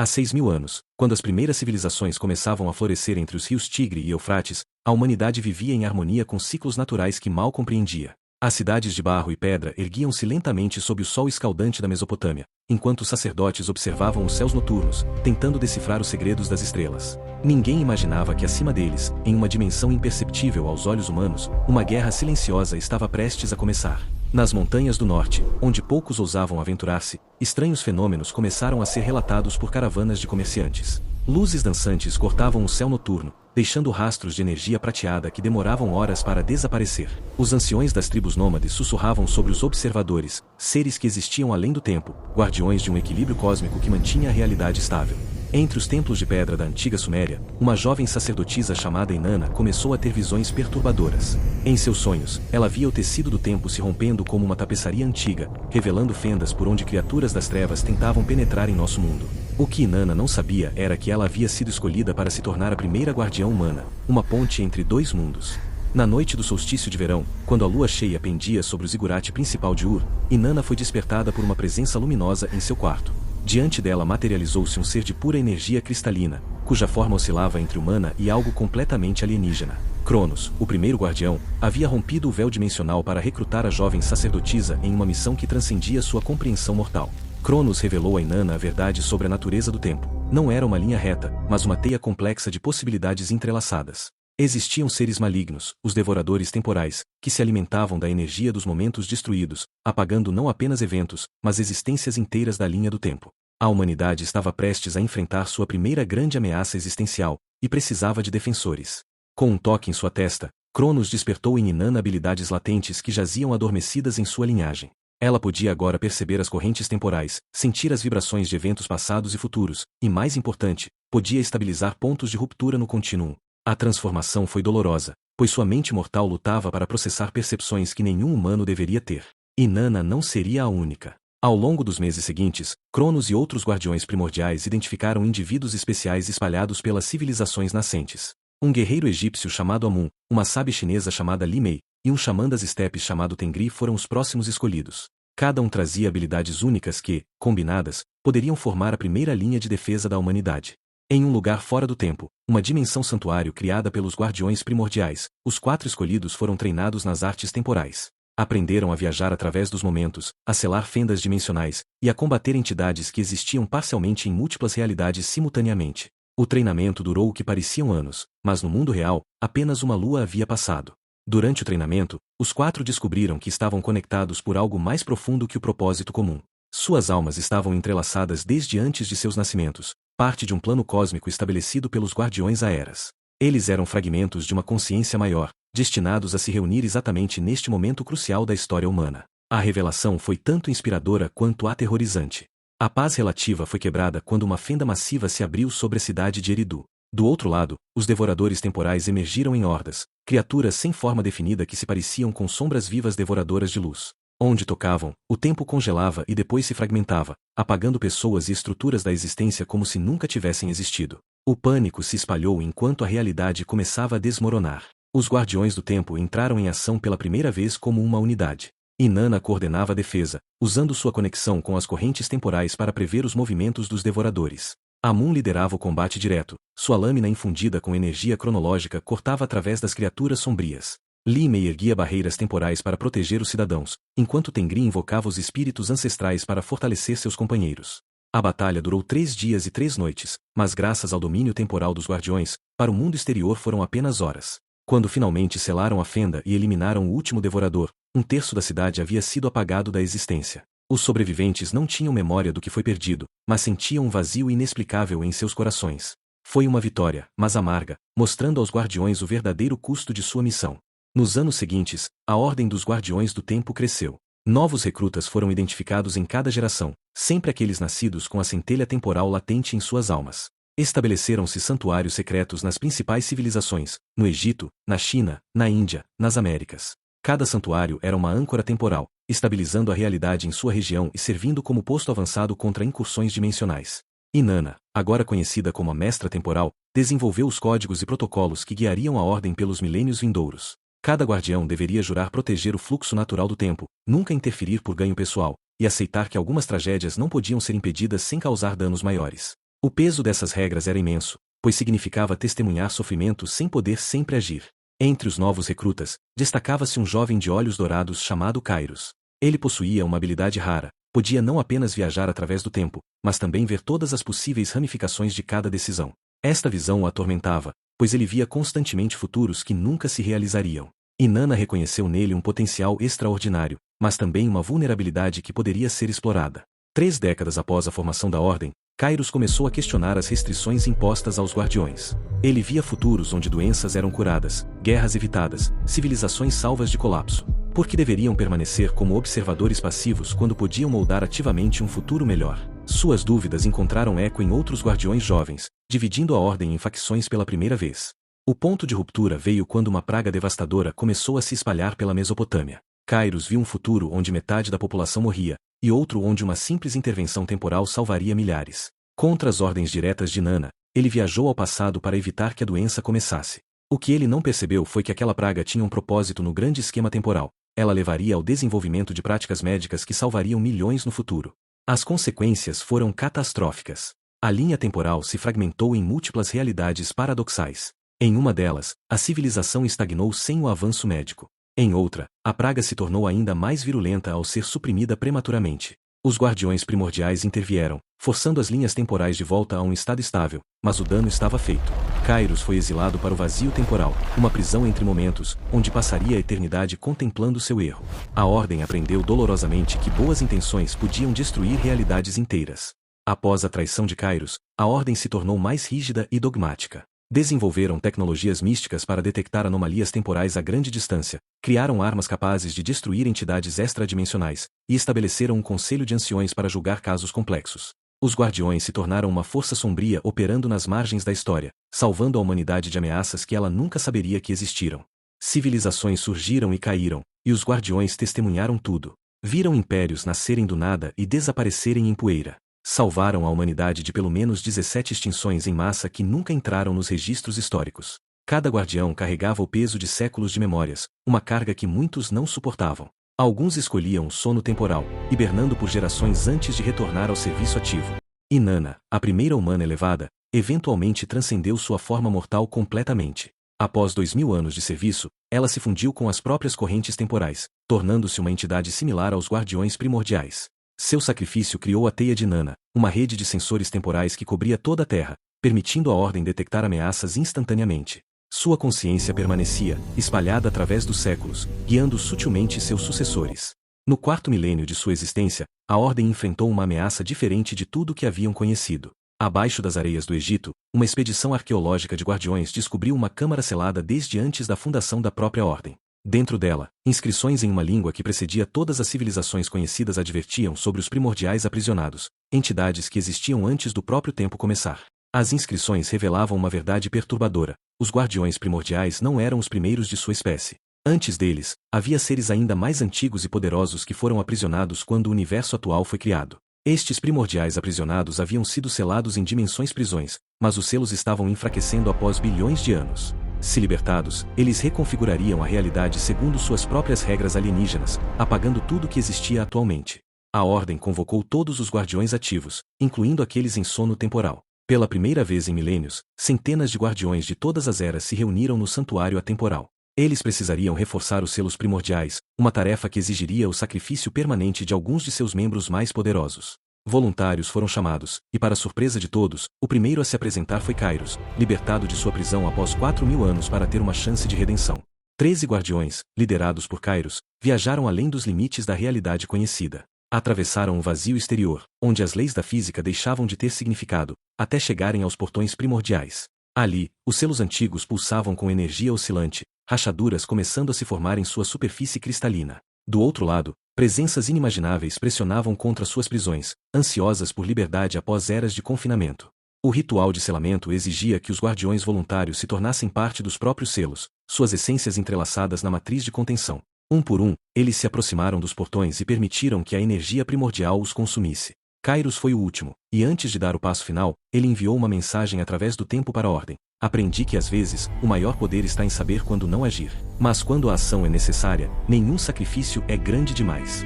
Há 6.000 anos, quando as primeiras civilizações começavam a florescer entre os rios Tigre e Eufrates, a humanidade vivia em harmonia com ciclos naturais que mal compreendia. As cidades de barro e pedra erguiam-se lentamente sob o sol escaldante da Mesopotâmia, enquanto os sacerdotes observavam os céus noturnos, tentando decifrar os segredos das estrelas. Ninguém imaginava que acima deles, em uma dimensão imperceptível aos olhos humanos, uma guerra silenciosa estava prestes a começar. Nas montanhas do norte, onde poucos ousavam aventurar-se, estranhos fenômenos começaram a ser relatados por caravanas de comerciantes. Luzes dançantes cortavam o céu noturno, deixando rastros de energia prateada que demoravam horas para desaparecer. Os anciões das tribos nômades sussurravam sobre os observadores, seres que existiam além do tempo, guardiões de um equilíbrio cósmico que mantinha a realidade estável. Entre os templos de pedra da antiga Suméria, uma jovem sacerdotisa chamada Inanna começou a ter visões perturbadoras. Em seus sonhos, ela via o tecido do tempo se rompendo como uma tapeçaria antiga, revelando fendas por onde criaturas das trevas tentavam penetrar em nosso mundo. O que Inanna não sabia era que ela havia sido escolhida para se tornar a primeira guardiã humana, uma ponte entre dois mundos. Na noite do solstício de verão, quando a lua cheia pendia sobre o zigurate principal de Ur, Inanna foi despertada por uma presença luminosa em seu quarto. Diante dela materializou-se um ser de pura energia cristalina, cuja forma oscilava entre humana e algo completamente alienígena. Cronos, o primeiro guardião, havia rompido o véu dimensional para recrutar a jovem sacerdotisa em uma missão que transcendia sua compreensão mortal. Cronos revelou a Inanna a verdade sobre a natureza do tempo. Não era uma linha reta, mas uma teia complexa de possibilidades entrelaçadas. Existiam seres malignos, os devoradores temporais, que se alimentavam da energia dos momentos destruídos, apagando não apenas eventos, mas existências inteiras da linha do tempo. A humanidade estava prestes a enfrentar sua primeira grande ameaça existencial, e precisava de defensores. Com um toque em sua testa, Cronos despertou em Inanna habilidades latentes que jaziam adormecidas em sua linhagem. Ela podia agora perceber as correntes temporais, sentir as vibrações de eventos passados e futuros, e mais importante, podia estabilizar pontos de ruptura no contínuo. A transformação foi dolorosa, pois sua mente mortal lutava para processar percepções que nenhum humano deveria ter. Inanna não seria a única. Ao longo dos meses seguintes, Cronos e outros guardiões primordiais identificaram indivíduos especiais espalhados pelas civilizações nascentes. Um guerreiro egípcio chamado Amun, uma sábia chinesa chamada Li Mei, e um xamã das estepes chamado Tengri foram os próximos escolhidos. Cada um trazia habilidades únicas que, combinadas, poderiam formar a primeira linha de defesa da humanidade. Em um lugar fora do tempo, uma dimensão santuário criada pelos guardiões primordiais, os 4 escolhidos foram treinados nas artes temporais. Aprenderam a viajar através dos momentos, a selar fendas dimensionais, e a combater entidades que existiam parcialmente em múltiplas realidades simultaneamente. O treinamento durou o que pareciam anos, mas no mundo real, apenas uma lua havia passado. Durante o treinamento, os 4 descobriram que estavam conectados por algo mais profundo que o propósito comum. Suas almas estavam entrelaçadas desde antes de seus nascimentos, parte de um plano cósmico estabelecido pelos guardiões há eras. Eles eram fragmentos de uma consciência maior, destinados a se reunir exatamente neste momento crucial da história humana. A revelação foi tanto inspiradora quanto aterrorizante. A paz relativa foi quebrada quando uma fenda massiva se abriu sobre a cidade de Eridu. Do outro lado, os devoradores temporais emergiram em hordas, criaturas sem forma definida que se pareciam com sombras vivas devoradoras de luz. Onde tocavam, o tempo congelava e depois se fragmentava, apagando pessoas e estruturas da existência como se nunca tivessem existido. O pânico se espalhou enquanto a realidade começava a desmoronar. Os guardiões do tempo entraram em ação pela primeira vez como uma unidade. Inanna coordenava a defesa, usando sua conexão com as correntes temporais para prever os movimentos dos devoradores. Amun liderava o combate direto, sua lâmina infundida com energia cronológica cortava através das criaturas sombrias. Li Mei erguia barreiras temporais para proteger os cidadãos, enquanto Tengri invocava os espíritos ancestrais para fortalecer seus companheiros. A batalha durou 3 dias e 3 noites, mas graças ao domínio temporal dos guardiões, para o mundo exterior foram apenas horas. Quando finalmente selaram a fenda e eliminaram o último devorador, 1/3 da cidade havia sido apagado da existência. Os sobreviventes não tinham memória do que foi perdido, mas sentiam um vazio inexplicável em seus corações. Foi uma vitória, mas amarga, mostrando aos guardiões o verdadeiro custo de sua missão. Nos anos seguintes, a Ordem dos Guardiões do Tempo cresceu. Novos recrutas foram identificados em cada geração, sempre aqueles nascidos com a centelha temporal latente em suas almas. Estabeleceram-se santuários secretos nas principais civilizações, no Egito, na China, na Índia, nas Américas. Cada santuário era uma âncora temporal, estabilizando a realidade em sua região e servindo como posto avançado contra incursões dimensionais. Inanna, agora conhecida como a Mestra Temporal, desenvolveu os códigos e protocolos que guiariam a Ordem pelos milênios vindouros. Cada guardião deveria jurar proteger o fluxo natural do tempo, nunca interferir por ganho pessoal, e aceitar que algumas tragédias não podiam ser impedidas sem causar danos maiores. O peso dessas regras era imenso, pois significava testemunhar sofrimento sem poder sempre agir. Entre os novos recrutas, destacava-se um jovem de olhos dourados chamado Kairos. Ele possuía uma habilidade rara, podia não apenas viajar através do tempo, mas também ver todas as possíveis ramificações de cada decisão. Esta visão o atormentava, pois ele via constantemente futuros que nunca se realizariam. Inanna reconheceu nele um potencial extraordinário, mas também uma vulnerabilidade que poderia ser explorada. 3 décadas após a formação da Ordem, Kairos começou a questionar as restrições impostas aos Guardiões. Ele via futuros onde doenças eram curadas, guerras evitadas, civilizações salvas de colapso. Por que deveriam permanecer como observadores passivos quando podiam moldar ativamente um futuro melhor? Suas dúvidas encontraram eco em outros Guardiões jovens, dividindo a Ordem em facções pela primeira vez. O ponto de ruptura veio quando uma praga devastadora começou a se espalhar pela Mesopotâmia. Kairos viu um futuro onde metade da população morria, e outro onde uma simples intervenção temporal salvaria milhares. Contra as ordens diretas de Inanna, ele viajou ao passado para evitar que a doença começasse. O que ele não percebeu foi que aquela praga tinha um propósito no grande esquema temporal. Ela levaria ao desenvolvimento de práticas médicas que salvariam milhões no futuro. As consequências foram catastróficas. A linha temporal se fragmentou em múltiplas realidades paradoxais. Em uma delas, a civilização estagnou sem o avanço médico. Em outra, a praga se tornou ainda mais virulenta ao ser suprimida prematuramente. Os Guardiões Primordiais intervieram, forçando as linhas temporais de volta a um estado estável, mas o dano estava feito. Kairos foi exilado para o vazio temporal, uma prisão entre momentos, onde passaria a eternidade contemplando seu erro. A Ordem aprendeu dolorosamente que boas intenções podiam destruir realidades inteiras. Após a traição de Kairos, a Ordem se tornou mais rígida e dogmática. Desenvolveram tecnologias místicas para detectar anomalias temporais a grande distância, criaram armas capazes de destruir entidades extradimensionais, e estabeleceram um conselho de anciões para julgar casos complexos. Os Guardiões se tornaram uma força sombria operando nas margens da história, salvando a humanidade de ameaças que ela nunca saberia que existiram. Civilizações surgiram e caíram, e os Guardiões testemunharam tudo. Viram impérios nascerem do nada e desaparecerem em poeira. Salvaram a humanidade de pelo menos 17 extinções em massa que nunca entraram nos registros históricos. Cada guardião carregava o peso de séculos de memórias, uma carga que muitos não suportavam. Alguns escolhiam o sono temporal, hibernando por gerações antes de retornar ao serviço ativo. Inanna, a primeira humana elevada, eventualmente transcendeu sua forma mortal completamente. Após 2000 anos de serviço, ela se fundiu com as próprias correntes temporais, tornando-se uma entidade similar aos Guardiões Primordiais. Seu sacrifício criou a Teia de Inanna, uma rede de sensores temporais que cobria toda a Terra, permitindo à Ordem detectar ameaças instantaneamente. Sua consciência permanecia, espalhada através dos séculos, guiando sutilmente seus sucessores. No 4º milênio de sua existência, a Ordem enfrentou uma ameaça diferente de tudo que haviam conhecido. Abaixo das areias do Egito, uma expedição arqueológica de guardiões descobriu uma câmara selada desde antes da fundação da própria Ordem. Dentro dela, inscrições em uma língua que precedia todas as civilizações conhecidas advertiam sobre os primordiais aprisionados, entidades que existiam antes do próprio tempo começar. As inscrições revelavam uma verdade perturbadora: os Guardiões Primordiais não eram os primeiros de sua espécie. Antes deles, havia seres ainda mais antigos e poderosos que foram aprisionados quando o universo atual foi criado. Estes primordiais aprisionados haviam sido selados em dimensões prisões, mas os selos estavam enfraquecendo após bilhões de anos. Se libertados, eles reconfigurariam a realidade segundo suas próprias regras alienígenas, apagando tudo que existia atualmente. A Ordem convocou todos os guardiões ativos, incluindo aqueles em sono temporal. Pela primeira vez em milênios, centenas de guardiões de todas as eras se reuniram no santuário atemporal. Eles precisariam reforçar os selos primordiais, uma tarefa que exigiria o sacrifício permanente de alguns de seus membros mais poderosos. Voluntários foram chamados, e para surpresa de todos, o primeiro a se apresentar foi Kairos, libertado de sua prisão após 4000 anos para ter uma chance de redenção. 13 guardiões, liderados por Kairos, viajaram além dos limites da realidade conhecida. Atravessaram o vazio exterior, onde as leis da física deixavam de ter significado, até chegarem aos portões primordiais. Ali, os selos antigos pulsavam com energia oscilante, rachaduras começando a se formar em sua superfície cristalina. Do outro lado, presenças inimagináveis pressionavam contra suas prisões, ansiosas por liberdade após eras de confinamento. O ritual de selamento exigia que os guardiões voluntários se tornassem parte dos próprios selos, suas essências entrelaçadas na matriz de contenção. Um por um, eles se aproximaram dos portões e permitiram que a energia primordial os consumisse. Kairos foi o último, e antes de dar o passo final, ele enviou uma mensagem através do tempo para a Ordem. Aprendi que às vezes, o maior poder está em saber quando não agir. Mas quando a ação é necessária, nenhum sacrifício é grande demais.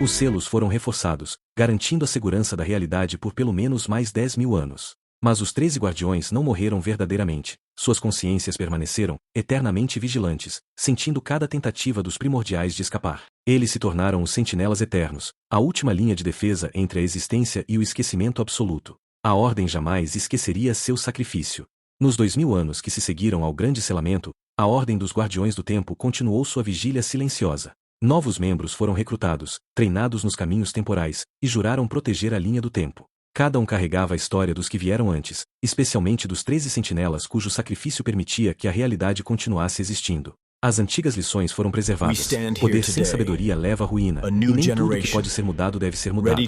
Os selos foram reforçados, garantindo a segurança da realidade por pelo menos mais 10.000 anos. Mas os 13 guardiões não morreram verdadeiramente. Suas consciências permaneceram, eternamente vigilantes, sentindo cada tentativa dos primordiais de escapar. Eles se tornaram os sentinelas eternos, a última linha de defesa entre a existência e o esquecimento absoluto. A Ordem jamais esqueceria seu sacrifício. Nos 2000 anos que se seguiram ao Grande Selamento, a Ordem dos Guardiões do Tempo continuou sua vigília silenciosa. Novos membros foram recrutados, treinados nos caminhos temporais, e juraram proteger a linha do tempo. Cada um carregava a história dos que vieram antes, especialmente dos 13 sentinelas cujo sacrifício permitia que a realidade continuasse existindo. As antigas lições foram preservadas. Poder sem sabedoria leva à ruína, e nem tudo que pode ser mudado deve ser mudado.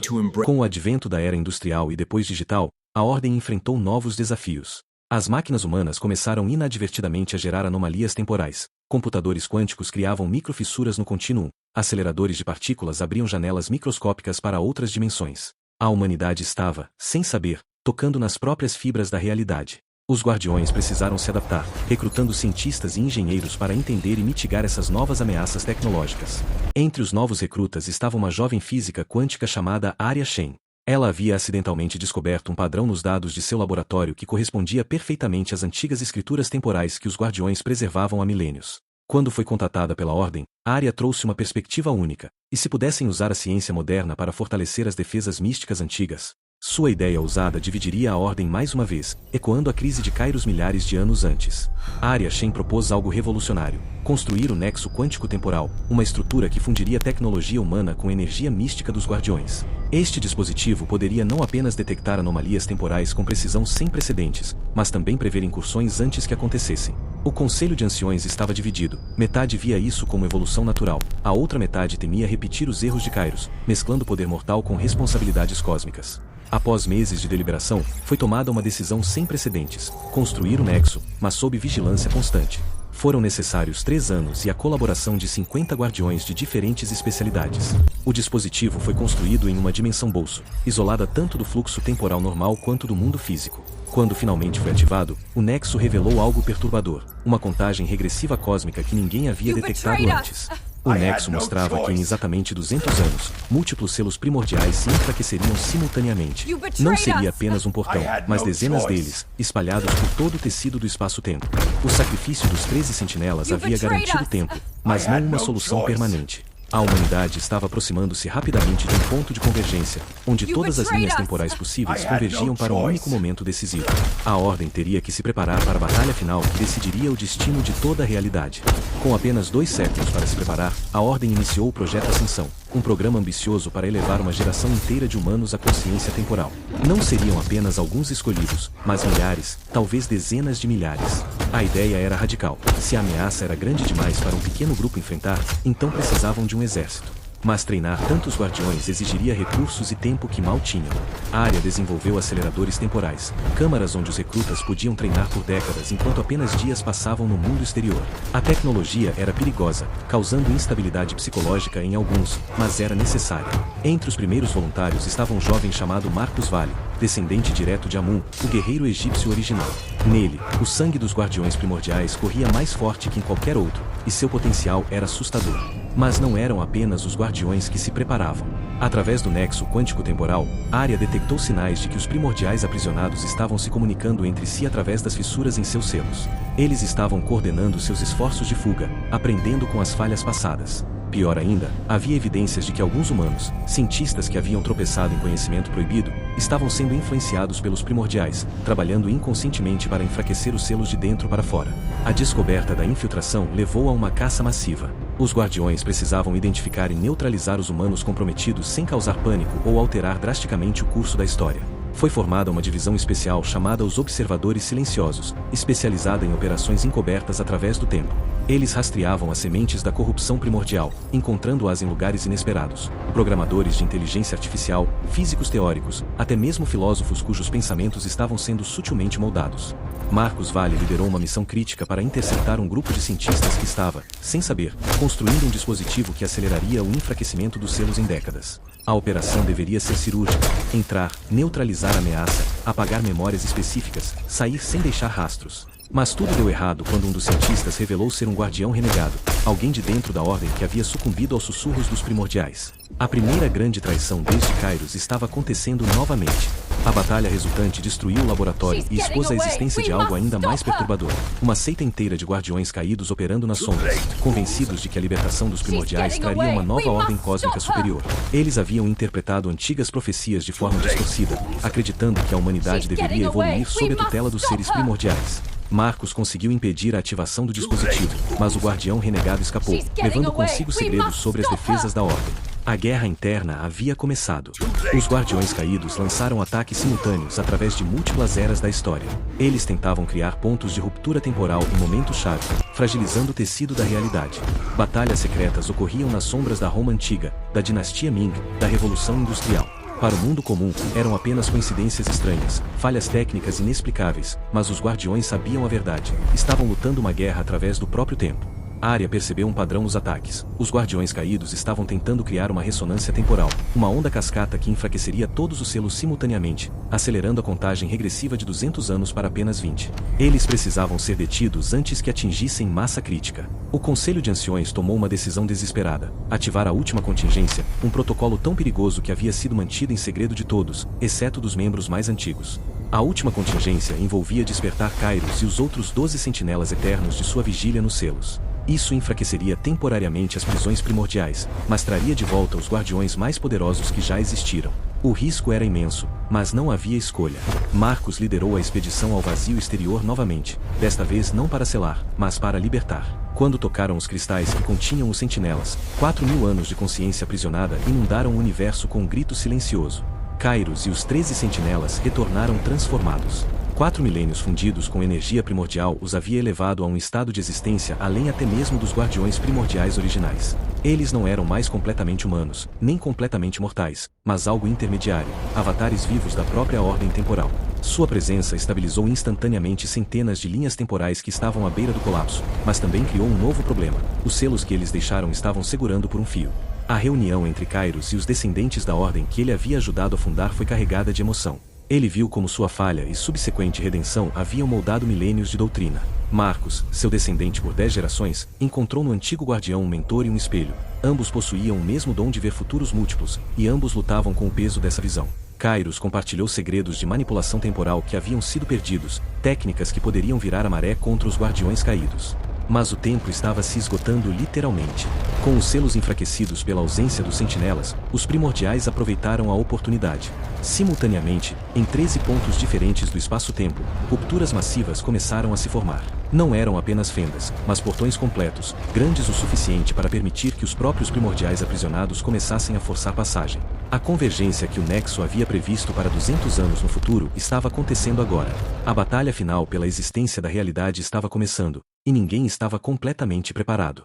Com o advento da era industrial e depois digital, a Ordem enfrentou novos desafios. As máquinas humanas começaram inadvertidamente a gerar anomalias temporais. Computadores quânticos criavam microfissuras no contínuo, aceleradores de partículas abriam janelas microscópicas para outras dimensões. A humanidade estava, sem saber, tocando nas próprias fibras da realidade. Os guardiões precisaram se adaptar, recrutando cientistas e engenheiros para entender e mitigar essas novas ameaças tecnológicas. Entre os novos recrutas estava uma jovem física quântica chamada Arya Shen. Ela havia acidentalmente descoberto um padrão nos dados de seu laboratório que correspondia perfeitamente às antigas escrituras temporais que os guardiões preservavam há milênios. Quando foi contatada pela Ordem, Arya trouxe uma perspectiva única, e se pudessem usar a ciência moderna para fortalecer as defesas místicas antigas, sua ideia ousada dividiria a Ordem mais uma vez, ecoando a crise de Kairos milhares de anos antes. Arya Shen propôs algo revolucionário: construir o Nexo Quântico Temporal, uma estrutura que fundiria tecnologia humana com energia mística dos Guardiões. Este dispositivo poderia não apenas detectar anomalias temporais com precisão sem precedentes, mas também prever incursões antes que acontecessem. O Conselho de Anciões estava dividido, metade via isso como evolução natural, a outra metade temia repetir os erros de Kairos, mesclando poder mortal com responsabilidades cósmicas. Após meses de deliberação, foi tomada uma decisão sem precedentes: construir o Nexo, mas sob vigilância constante. Foram necessários 3 anos e a colaboração de 50 guardiões de diferentes especialidades. O dispositivo foi construído em uma dimensão bolso, isolada tanto do fluxo temporal normal quanto do mundo físico. Quando finalmente foi ativado, o Nexo revelou algo perturbador: uma contagem regressiva cósmica que ninguém havia detectado antes. O Nexo mostrava que em exatamente 200 anos, múltiplos selos primordiais se enfraqueceriam simultaneamente. Não seria apenas um portão, mas dezenas deles, espalhados por todo o tecido do espaço-tempo. O sacrifício dos 13 sentinelas havia garantido tempo, mas não uma solução permanente. A humanidade estava aproximando-se rapidamente de um ponto de convergência, onde todas as linhas temporais possíveis convergiam para um único momento decisivo. A Ordem teria que se preparar para a batalha final que decidiria o destino de toda a realidade. Com apenas 2 séculos para se preparar, a Ordem iniciou o Projeto Ascensão, um programa ambicioso para elevar uma geração inteira de humanos à consciência temporal. Não seriam apenas alguns escolhidos, mas milhares, talvez dezenas de milhares. A ideia era radical: se a ameaça era grande demais para um pequeno grupo enfrentar, então precisavam de um exército. Mas treinar tantos guardiões exigiria recursos e tempo que mal tinham. A área desenvolveu aceleradores temporais, câmaras onde os recrutas podiam treinar por décadas enquanto apenas dias passavam no mundo exterior. A tecnologia era perigosa, causando instabilidade psicológica em alguns, mas era necessária. Entre os primeiros voluntários estava um jovem chamado Marcus Vale, descendente direto de Amun, o guerreiro egípcio original. Nele, o sangue dos guardiões primordiais corria mais forte que em qualquer outro, e seu potencial era assustador. Mas não eram apenas os guardiões que se preparavam. Através do nexo quântico temporal, Arya detectou sinais de que os primordiais aprisionados estavam se comunicando entre si através das fissuras em seus selos. Eles estavam coordenando seus esforços de fuga, aprendendo com as falhas passadas. Pior ainda, havia evidências de que alguns humanos, cientistas que haviam tropeçado em conhecimento proibido, estavam sendo influenciados pelos primordiais, trabalhando inconscientemente para enfraquecer os selos de dentro para fora. A descoberta da infiltração levou a uma caça massiva. Os guardiões precisavam identificar e neutralizar os humanos comprometidos sem causar pânico ou alterar drasticamente o curso da história. Foi formada uma divisão especial chamada os Observadores Silenciosos, especializada em operações encobertas através do tempo. Eles rastreavam as sementes da corrupção primordial, encontrando-as em lugares inesperados. Programadores de inteligência artificial, físicos teóricos, até mesmo filósofos cujos pensamentos estavam sendo sutilmente moldados. Marcus Vale liderou uma missão crítica para interceptar um grupo de cientistas que estava, sem saber, construindo um dispositivo que aceleraria o enfraquecimento dos selos em décadas. A operação deveria ser cirúrgica: entrar, neutralizar a ameaça, apagar memórias específicas, sair sem deixar rastros. Mas tudo deu errado quando um dos cientistas revelou ser um guardião renegado, alguém de dentro da Ordem que havia sucumbido aos sussurros dos primordiais. A primeira grande traição desde Kairos estava acontecendo novamente. A batalha resultante destruiu o laboratório e expôs a existência de algo ainda mais perturbador. Uma seita inteira de guardiões caídos operando nas sombras, convencidos de que a libertação dos primordiais traria uma nova ordem cósmica superior. Eles haviam interpretado antigas profecias de forma distorcida, acreditando que a humanidade deveria evoluir sob a tutela dos seres primordiais. Marcos conseguiu impedir a ativação do dispositivo, mas o guardião renegado escapou, levando consigo segredos sobre as defesas da ordem. A guerra interna havia começado. Os guardiões caídos lançaram ataques simultâneos através de múltiplas eras da história. Eles tentavam criar pontos de ruptura temporal em momentos-chave, fragilizando o tecido da realidade. Batalhas secretas ocorriam nas sombras da Roma antiga, da dinastia Ming, da Revolução Industrial. Para o mundo comum, eram apenas coincidências estranhas, falhas técnicas inexplicáveis, mas os guardiões sabiam a verdade. Estavam lutando uma guerra através do próprio tempo. Arya percebeu um padrão nos ataques. Os guardiões caídos estavam tentando criar uma ressonância temporal, uma onda cascata que enfraqueceria todos os selos simultaneamente, acelerando a contagem regressiva de 200 anos para apenas 20. Eles precisavam ser detidos antes que atingissem massa crítica. O Conselho de Anciões tomou uma decisão desesperada: ativar a última contingência, um protocolo tão perigoso que havia sido mantido em segredo de todos, exceto dos membros mais antigos. A última contingência envolvia despertar Kairos e os outros 12 sentinelas eternos de sua vigília nos selos. Isso enfraqueceria temporariamente as prisões primordiais, mas traria de volta os guardiões mais poderosos que já existiram. O risco era imenso, mas não havia escolha. Marcos liderou a expedição ao vazio exterior novamente, desta vez não para selar, mas para libertar. Quando tocaram os cristais que continham os sentinelas, 4.000 anos de consciência aprisionada inundaram o universo com um grito silencioso. Kairos e os 13 sentinelas retornaram transformados. 4 milênios fundidos com energia primordial os havia elevado a um estado de existência além até mesmo dos guardiões primordiais originais. Eles não eram mais completamente humanos, nem completamente mortais, mas algo intermediário, avatares vivos da própria ordem temporal. Sua presença estabilizou instantaneamente centenas de linhas temporais que estavam à beira do colapso, mas também criou um novo problema: os selos que eles deixaram estavam segurando por um fio. A reunião entre Kairos e os descendentes da ordem que ele havia ajudado a fundar foi carregada de emoção. Ele viu como sua falha e subsequente redenção haviam moldado milênios de doutrina. Marcos, seu descendente por 10 gerações, encontrou no antigo guardião um mentor e um espelho. Ambos possuíam o mesmo dom de ver futuros múltiplos, e ambos lutavam com o peso dessa visão. Kairos compartilhou segredos de manipulação temporal que haviam sido perdidos, técnicas que poderiam virar a maré contra os guardiões caídos. Mas o tempo estava se esgotando literalmente. Com os selos enfraquecidos pela ausência dos sentinelas, os primordiais aproveitaram a oportunidade. Simultaneamente, em 13 pontos diferentes do espaço-tempo, rupturas massivas começaram a se formar. Não eram apenas fendas, mas portões completos, grandes o suficiente para permitir que os próprios primordiais aprisionados começassem a forçar passagem. A convergência que o Nexo havia previsto para 200 anos no futuro estava acontecendo agora. A batalha final pela existência da realidade estava começando, e ninguém estava completamente preparado.